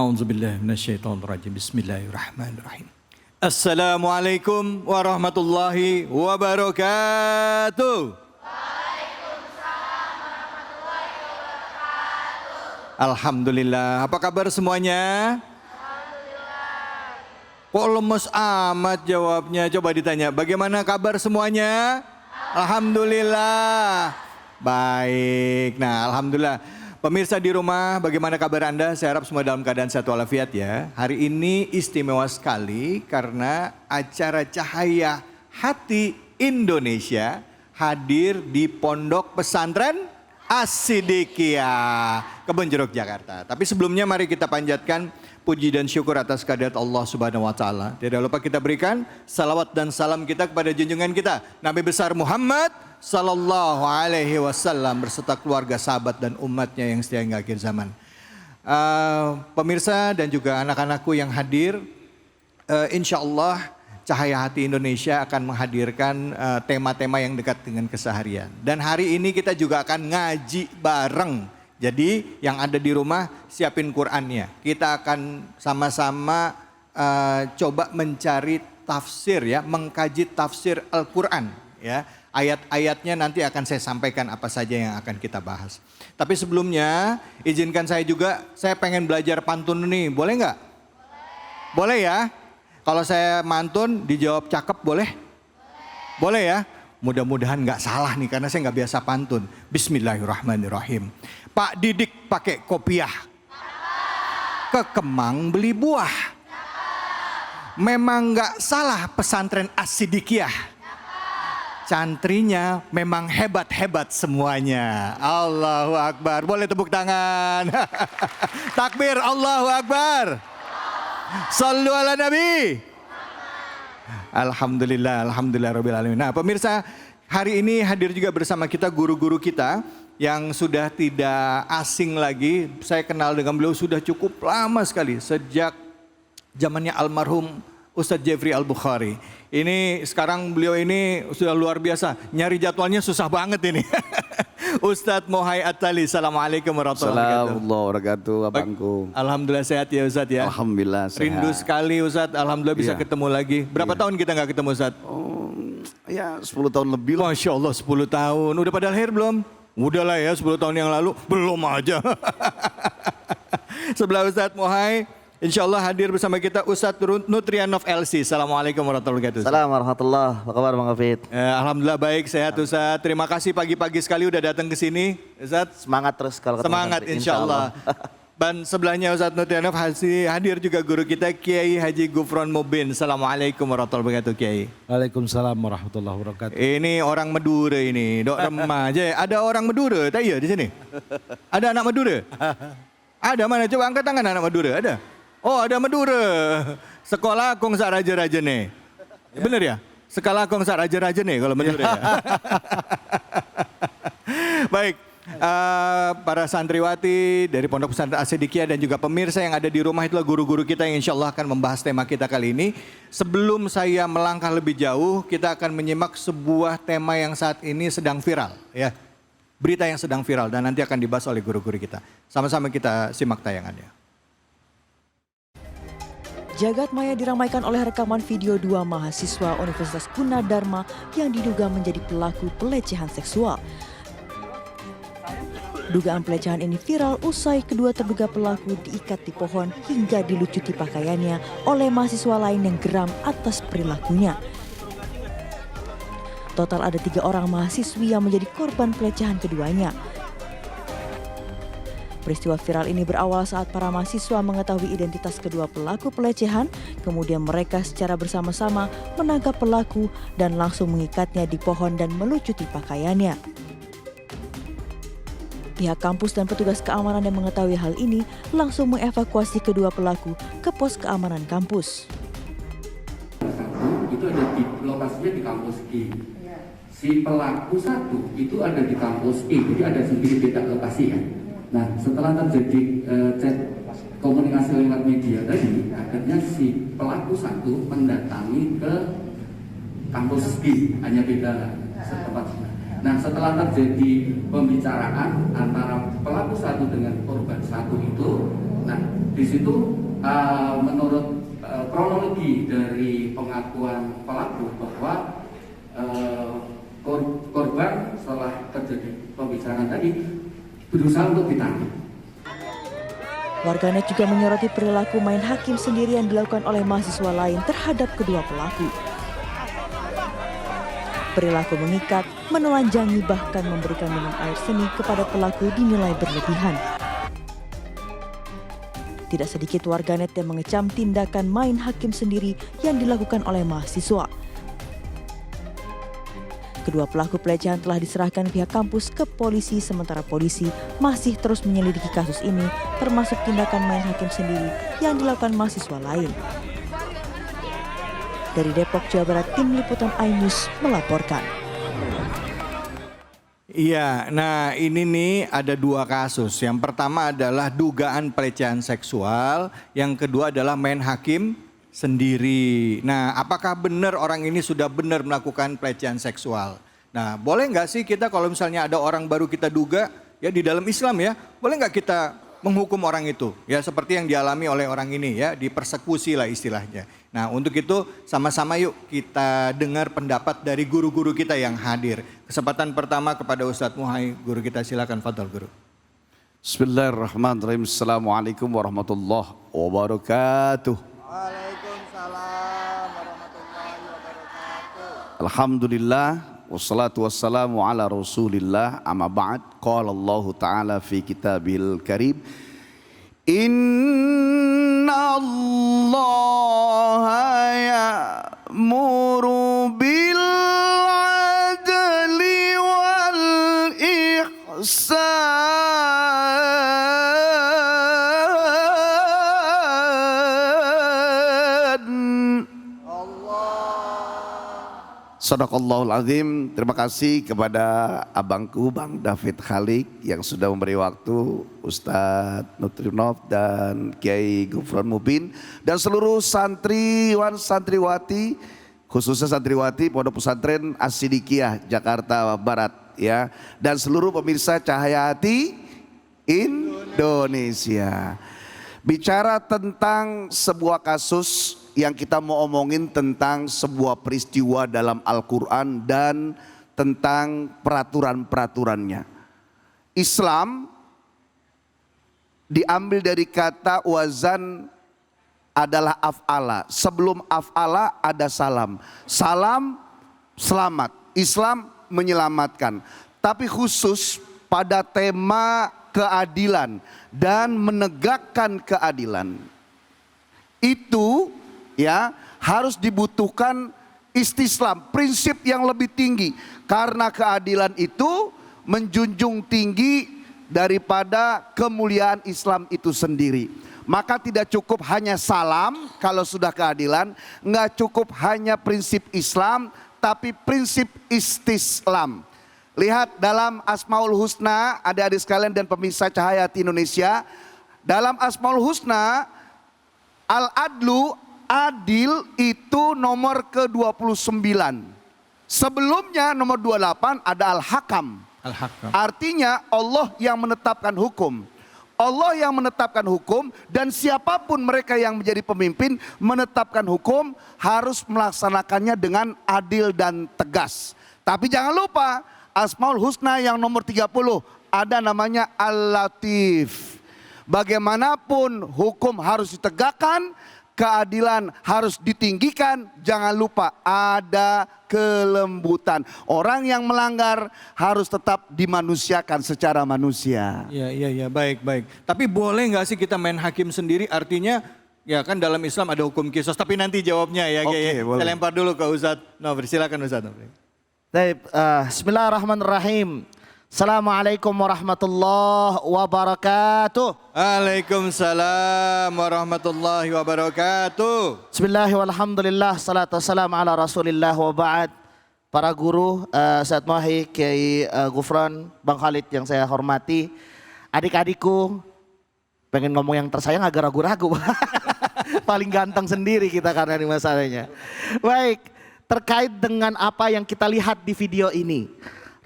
A'udzubillahi minasyaitonirrajim. Bismillahirrahmanirrahim. Assalamualaikum warahmatullahi wabarakatuh. Waalaikumsalam warahmatullahi wabarakatuh. Alhamdulillah. Apa kabar semuanya? Alhamdulillah. Kok lemes amat jawabnya? Coba ditanya, bagaimana kabar semuanya? Alhamdulillah. Baik. Nah, alhamdulillah. Pemirsa di rumah, bagaimana kabar Anda? Saya harap semua dalam keadaan sehat walafiat ya. Hari ini istimewa sekali karena acara Cahaya Hati Indonesia hadir di Pondok Pesantren As-Siddiqiyah, Kebonjeruk, Jakarta. Tapi sebelumnya mari kita panjatkan puji dan syukur atas kehadirat Allah Subhanahu wa taala. Tidak lupa kita berikan salawat dan salam kita kepada junjungan kita Nabi besar Muhammad sallallahu alaihi wasallam berserta keluarga, sahabat dan umatnya yang setia hingga akhir zaman. Pemirsa dan juga anak-anakku yang hadir, insya Allah Cahaya Hati Indonesia akan menghadirkan tema-tema yang dekat dengan keseharian. Dan hari ini kita juga akan ngaji bareng. Jadi yang ada di rumah siapin Qur'annya. Kita akan sama-sama coba mencari tafsir ya, mengkaji tafsir Al-Quran ya. Ayat-ayatnya nanti akan saya sampaikan apa saja yang akan kita bahas. Tapi sebelumnya izinkan saya juga, saya pengen belajar pantun nih, boleh nggak? Boleh ya? Kalau saya mantun dijawab cakep boleh? Boleh ya? Mudah-mudahan nggak salah nih karena saya nggak biasa pantun. Bismillahirrahmanirrahim. Pak Didik pakai kopiah, ke Kemang beli buah. Memang nggak salah pesantren As-Siddiqiyah. Santrinya memang hebat-hebat semuanya. Allahu Akbar. Boleh tepuk tangan. Takbir, Allahu Akbar. Sallu ala Nabi. Alhamdulillah, alhamdulillah rabbil alamin. Nah, pemirsa, hari ini hadir juga bersama kita guru-guru kita yang sudah tidak asing lagi. Saya kenal dengan beliau sudah cukup lama sekali, sejak zamannya almarhum Ustadz Jeffrey Al-Bukhari. Ini sekarang beliau ini sudah luar biasa. Nyari jadwalnya susah banget ini. Ustadz Mohai At-Tali. Assalamualaikum warahmatullahi wabarakatuh. Abangku. Alhamdulillah sehat ya Ustadz ya. Alhamdulillah sehat. Rindu sekali Ustadz. Alhamdulillah bisa ketemu lagi. Berapa tahun kita nggak ketemu Ustadz? Oh, ya 10 tahun lebih lah. Masya Allah 10 tahun. Udah pada lahir belum? Udah lah ya 10 tahun yang lalu. Belum aja. Sebelah Ustadz Mohai. Insya Allah hadir bersama kita Ustadz Nutrianov LC. Assalamualaikum warahmatullahi wabarakatuh. Assalamualaikum warahmatullahi wabarakatuh. Apa kabar Bang Hafid? Alhamdulillah baik, sehat Ustadz. Terima kasih pagi-pagi sekali udah datang ke sini Ustadz. Semangat terus kalau ketemu. Semangat insya Allah. Dan sebelahnya Ustadz Nutrianov hadir juga guru kita Kiai Haji Gufron Mubin. Assalamualaikum warahmatullahi wabarakatuh Kiai. Waalaikumsalam warahmatullahi wabarakatuh. Ini orang Madura ini, dok remah aja. Ada orang Madura, tak iya di sini? Ada anak Madura? Ada mana? Coba angkat tangan anak Madura, ada? Oh ada Madura, sekolah kong sak raja-raja nih. Ya. Bener ya? Sekolah kong sak raja-raja nih kalau Madura ya. Baik, para santriwati dari Pondok Pesantren As-Siddiqiyah dan juga pemirsa yang ada di rumah, itulah guru-guru kita yang insya Allah akan membahas tema kita kali ini. Sebelum saya melangkah lebih jauh, kita akan menyimak sebuah tema yang saat ini sedang viral. Ya, berita yang sedang viral dan nanti akan dibahas oleh guru-guru kita. Sama-sama kita simak tayangannya. Jagat maya diramaikan oleh rekaman video dua mahasiswa Universitas Gunadarma yang diduga menjadi pelaku pelecehan seksual. Dugaan pelecehan ini viral usai kedua terduga pelaku diikat di pohon hingga dilucuti pakaiannya oleh mahasiswa lain yang geram atas perilakunya. Total ada 3 orang mahasiswi yang menjadi korban pelecehan keduanya. Peristiwa viral ini berawal saat para mahasiswa mengetahui identitas kedua pelaku pelecehan, kemudian mereka secara bersama-sama menangkap pelaku dan langsung mengikatnya di pohon dan melucuti pakaiannya. Pihak kampus dan petugas keamanan yang mengetahui hal ini langsung mengevakuasi kedua pelaku ke pos keamanan kampus. Itu ada di lokasinya di kampus E. Si pelaku satu itu ada di kampus E, jadi ada sendiri beda lokasi ya. Nah, setelah terjadi chat komunikasi lewat media tadi, akhirnya si pelaku satu mendatangi ke kampus B, hanya beda setempat. Nah, setelah terjadi pembicaraan antara pelaku satu dengan korban satu itu, nah di situ menurut kronologi dari pengakuan pelaku bahwa korban setelah terjadi pembicaraan tadi berusaha untuk ditangkap. Warganet juga menyoroti perilaku main hakim sendiri yang dilakukan oleh mahasiswa lain terhadap kedua pelaku. Perilaku mengikat, menelanjangi, bahkan memberikan minum air seni kepada pelaku dinilai berlebihan. Tidak sedikit warganet yang mengecam tindakan main hakim sendiri yang dilakukan oleh mahasiswa. Kedua pelaku pelecehan telah diserahkan pihak kampus ke polisi, sementara polisi masih terus menyelidiki kasus ini, termasuk tindakan main hakim sendiri yang dilakukan mahasiswa lain. Dari Depok, Jawa Barat, Tim Liputan iNews melaporkan. Iya, nah ini nih ada dua kasus. Yang pertama adalah dugaan pelecehan seksual, yang kedua adalah main hakim sendiri. Nah, apakah benar orang ini sudah benar melakukan pelecehan seksual? Nah, boleh nggak sih kita kalau misalnya ada orang baru kita duga, ya di dalam Islam ya, boleh nggak kita menghukum orang itu? Ya seperti yang dialami oleh orang ini ya, dipersekusi lah istilahnya. Nah, untuk itu sama-sama yuk kita dengar pendapat dari guru-guru kita yang hadir. Kesempatan pertama kepada Ustadz Muhai, guru kita, silakan, fadhal guru. Bismillahirrahmanirrahim. Assalamualaikum warahmatullahi wabarakatuh. Waalaikumsalam warahmatullahi wabarakatuh. Alhamdulillah wassalatu wassalamu ala Rasulillah, amma ba'd. Qala Allah Ta'ala fi kitabil karim, Inna Allah ya'muru bil adli wal ihsan. Sadaqallahul azim. Terima kasih kepada abangku Bang David Khalik yang sudah memberi waktu, Ustadz Nutrinov dan Kiai Gufron Mubin, dan seluruh santriwan santriwati, khususnya santriwati Pondok Pesantren As-Sidikiyah Jakarta Barat ya, dan seluruh pemirsa Cahaya Hati Indonesia. Bicara tentang sebuah kasus yang kita mau omongin tentang sebuah peristiwa dalam Al-Quran dan tentang peraturan-peraturannya. Islam diambil dari kata wazan adalah af'ala. Sebelum af'ala ada salam. Salam selamat, Islam menyelamatkan. Tapi khusus pada tema keadilan dan menegakkan keadilan, itu ya harus dibutuhkan istislam, prinsip yang lebih tinggi, karena keadilan itu menjunjung tinggi daripada kemuliaan Islam itu sendiri. Maka tidak cukup hanya salam kalau sudah keadilan, nggak cukup hanya prinsip Islam, tapi prinsip istislam. Lihat dalam Asmaul Husna, adik-adik sekalian dan pemirsa Cahaya Hati Indonesia, dalam Asmaul Husna, Al-Adlu, adil itu nomor ke-29. Sebelumnya nomor 28 ada Al-Hakam. Al-Hakam. Artinya Allah yang menetapkan hukum. Allah yang menetapkan hukum, dan siapapun mereka yang menjadi pemimpin menetapkan hukum harus melaksanakannya dengan adil dan tegas. Tapi jangan lupa Asmaul Husna yang nomor 30 ada namanya Al-Latif. Bagaimanapun hukum harus ditegakkan, keadilan harus ditinggikan, jangan lupa ada kelembutan. Orang yang melanggar harus tetap dimanusiakan secara manusia. Iya, baik. Tapi boleh nggak sih kita main hakim sendiri? Artinya ya kan dalam Islam ada hukum qisas, tapi nanti jawabnya ya. Oke, boleh. Saya lempar dulu ke Ustadz Nofri, silakan Ustadz Nofri. Baik, bismillahirrahmanirrahim. Assalamualaikum warahmatullahi wabarakatuh. Waalaikumsalam warahmatullahi wabarakatuh. Bismillahirrahmanirrahim. Salatu wassalamu ala Rasulillah wa ba'd. Para guru, Ustadz Muhai, Kiai Gufron, Bang Khalid yang saya hormati, adik-adikku, pengen ngomong yang tersayang agak ragu-ragu. Paling ganteng sendiri kita karena ini masalahnya. Baik, terkait dengan apa yang kita lihat di video ini.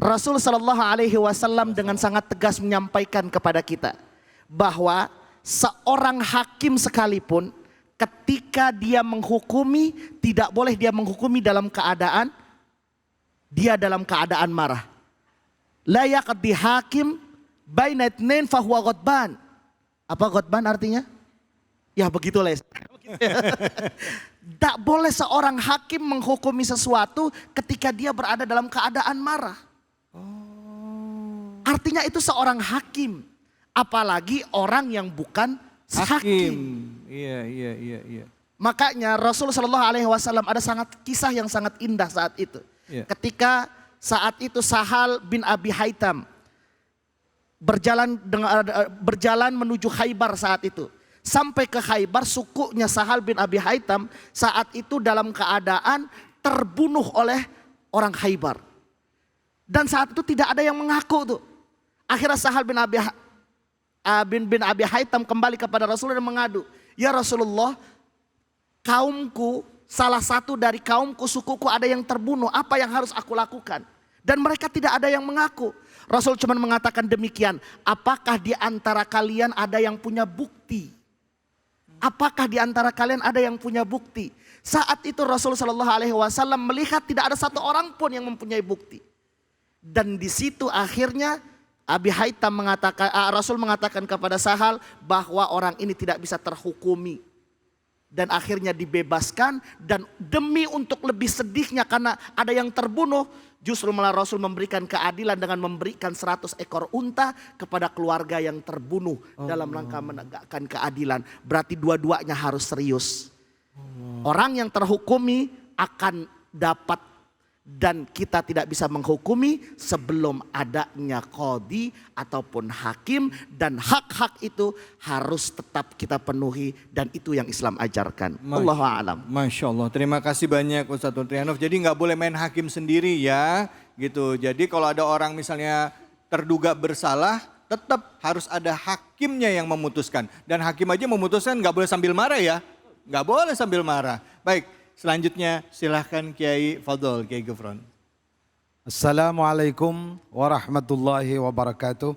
Rasul Shallallahu Alaihi Wasallam dengan sangat tegas menyampaikan kepada kita bahwa seorang hakim sekalipun ketika dia menghukumi, tidak boleh dia menghukumi dalam keadaan marah. La yaqdi hakim baina itsnain fahuwa ghadban. Apa ghadban artinya? Ya begitulah. Tak boleh seorang hakim menghukumi sesuatu ketika dia berada dalam keadaan marah. Artinya itu seorang hakim. Apalagi orang yang bukan hakim. Iya. Makanya Rasul Shallallahu Alaihi Wasallam ada kisah yang sangat indah saat itu. Iya. Ketika saat itu Sahal bin Abi Haitam berjalan menuju Khaybar saat itu. Sampai ke Khaybar, sukunya Sahal bin Abi Haitam saat itu dalam keadaan terbunuh oleh orang Khaybar. Dan saat itu tidak ada yang mengaku tuh. Akhirnya Sahal bin Abi Haitam kembali kepada Rasulullah dan mengadu. Ya Rasulullah, kaumku, salah satu dari kaumku, sukuku ada yang terbunuh. Apa yang harus aku lakukan? Dan mereka tidak ada yang mengaku. Rasul cuma mengatakan demikian. Apakah di antara kalian ada yang punya bukti? Apakah di antara kalian ada yang punya bukti? Saat itu Rasul Shallallahu Alaihi Wasallam melihat tidak ada satu orang pun yang mempunyai bukti. Dan di situ akhirnya Rasul mengatakan kepada Sahal bahwa orang ini tidak bisa terhukumi. Dan akhirnya dibebaskan, dan demi untuk lebih sedihnya karena ada yang terbunuh, justru malah Rasul memberikan keadilan dengan memberikan 100 ekor unta kepada keluarga yang terbunuh dalam rangka menegakkan keadilan. Berarti dua-duanya harus serius. Orang yang terhukumi akan dapat, dan kita tidak bisa menghukumi sebelum adanya qadhi ataupun hakim, dan hak-hak itu harus tetap kita penuhi, dan itu yang Islam ajarkan. Allahu a'lam. Masya Allah, terima kasih banyak Ustadz Nurtrianov. Jadi nggak boleh main hakim sendiri ya, gitu. Jadi kalau ada orang misalnya terduga bersalah, tetap harus ada hakimnya yang memutuskan. Dan hakim aja memutuskan nggak boleh sambil marah ya, nggak boleh sambil marah. Baik. Selanjutnya silahkan Kiai Fadol, Kiai Gufron. Assalamualaikum warahmatullahi wabarakatuh.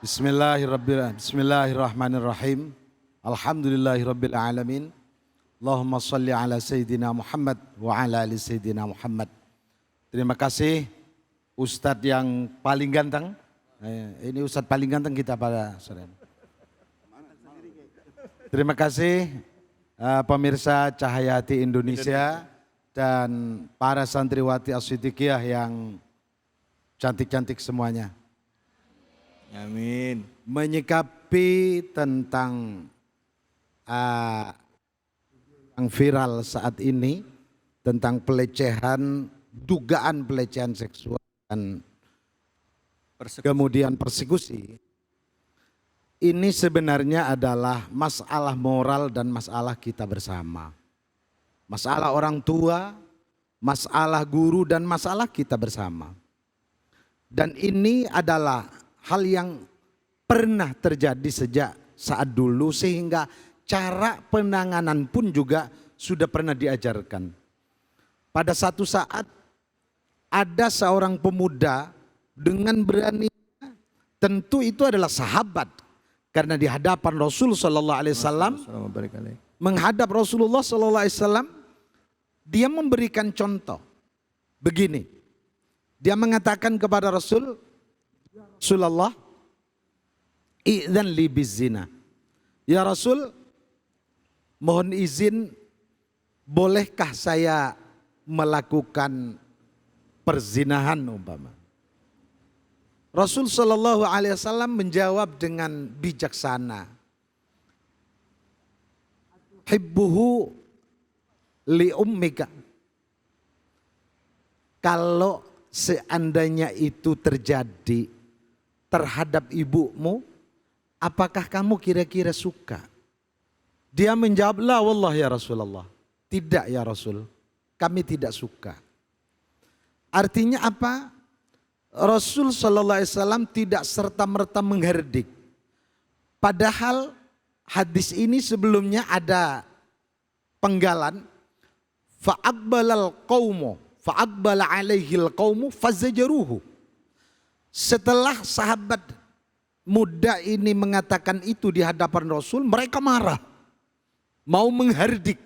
Bismillahirrahmanirrahim. Alhamdulillahirabbil alamin. Allahumma shalli ala sayyidina Muhammad wa ala ali sayyidina Muhammad. Terima kasih Ustadz yang paling ganteng. Ini Ustadz paling ganteng kita pada sore ini. Terima kasih pemirsa Cahaya Hati Indonesia dan para santriwati As-Siddiqiyah yang cantik-cantik semuanya. Amin. Menyikapi tentang yang viral saat ini tentang pelecehan, dugaan pelecehan seksual dan kemudian persekusi. Ini sebenarnya adalah masalah moral dan masalah kita bersama. Masalah orang tua, masalah guru, dan masalah kita bersama. Dan ini adalah hal yang pernah terjadi sejak saat dulu, sehingga cara penanganan pun juga sudah pernah diajarkan. Pada satu saat ada seorang pemuda dengan berani, tentu itu adalah sahabat. Karena di hadapan Rasul Sallallahu Alaihi Wasallam, menghadap Rasulullah Sallallahu Alaihi Wasallam, dia memberikan contoh. Begini, dia mengatakan kepada Rasulullah, "Idzan li bizina." Ya Rasul, mohon izin, bolehkah saya melakukan perzinahan umpama? Rasul Shallallahu Alaihi Wasallam menjawab dengan bijaksana. Hibbuhu li ummika. Kalau seandainya itu terjadi terhadap ibumu, apakah kamu kira-kira suka? Dia menjawab, la wallah ya Rasulullah. Tidak ya Rasul, kami tidak suka. Artinya apa? Rasul Sallallahu Alaihi Wasallam tidak serta-merta mengherdik. Padahal hadis ini sebelumnya ada penggalan. Fa'aqbalal qawmu fa'aqbala alaihil qaumu fazajaruhu. Setelah sahabat muda ini mengatakan itu di hadapan Rasul, mereka marah. Mau menghardik.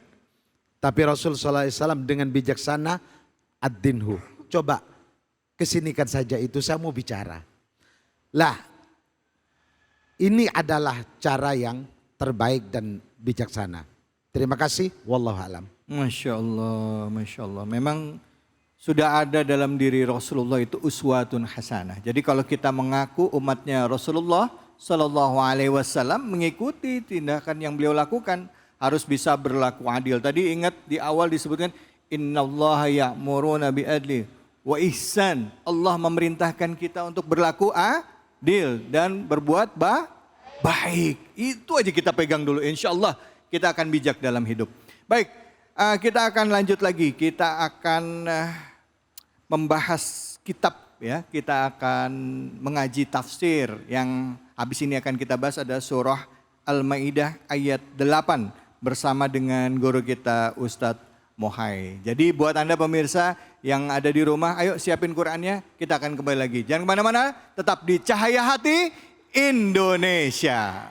Tapi Rasul SAW dengan bijaksana, ad-dinhu. Coba kesinikan saja itu, saya mau bicara. Lah, ini adalah cara yang terbaik dan bijaksana. Terima kasih, wallahu alam. Masya Allah, Masya Allah. Memang sudah ada dalam diri Rasulullah itu uswatun hasanah. Jadi kalau kita mengaku umatnya Rasulullah Sallallahu Alaihi Wasallam, mengikuti tindakan yang beliau lakukan, harus bisa berlaku adil. Tadi ingat di awal disebutkan innallaha ya'muruna bi'adli wa ihsan. Allah memerintahkan kita untuk berlaku adil dan berbuat baik. Itu aja kita pegang dulu. Insya Allah kita akan bijak dalam hidup. Baik, kita akan lanjut lagi. Kita akan membahas kitab ya. Kita akan mengaji tafsir yang habis ini akan kita bahas, ada surah Al-Maidah ayat 8 bersama dengan guru kita Ustadz Mohai. Jadi buat Anda pemirsa yang ada di rumah, ayo siapin Qur'annya, kita akan kembali lagi. Jangan kemana-mana, tetap di Cahaya Hati Indonesia.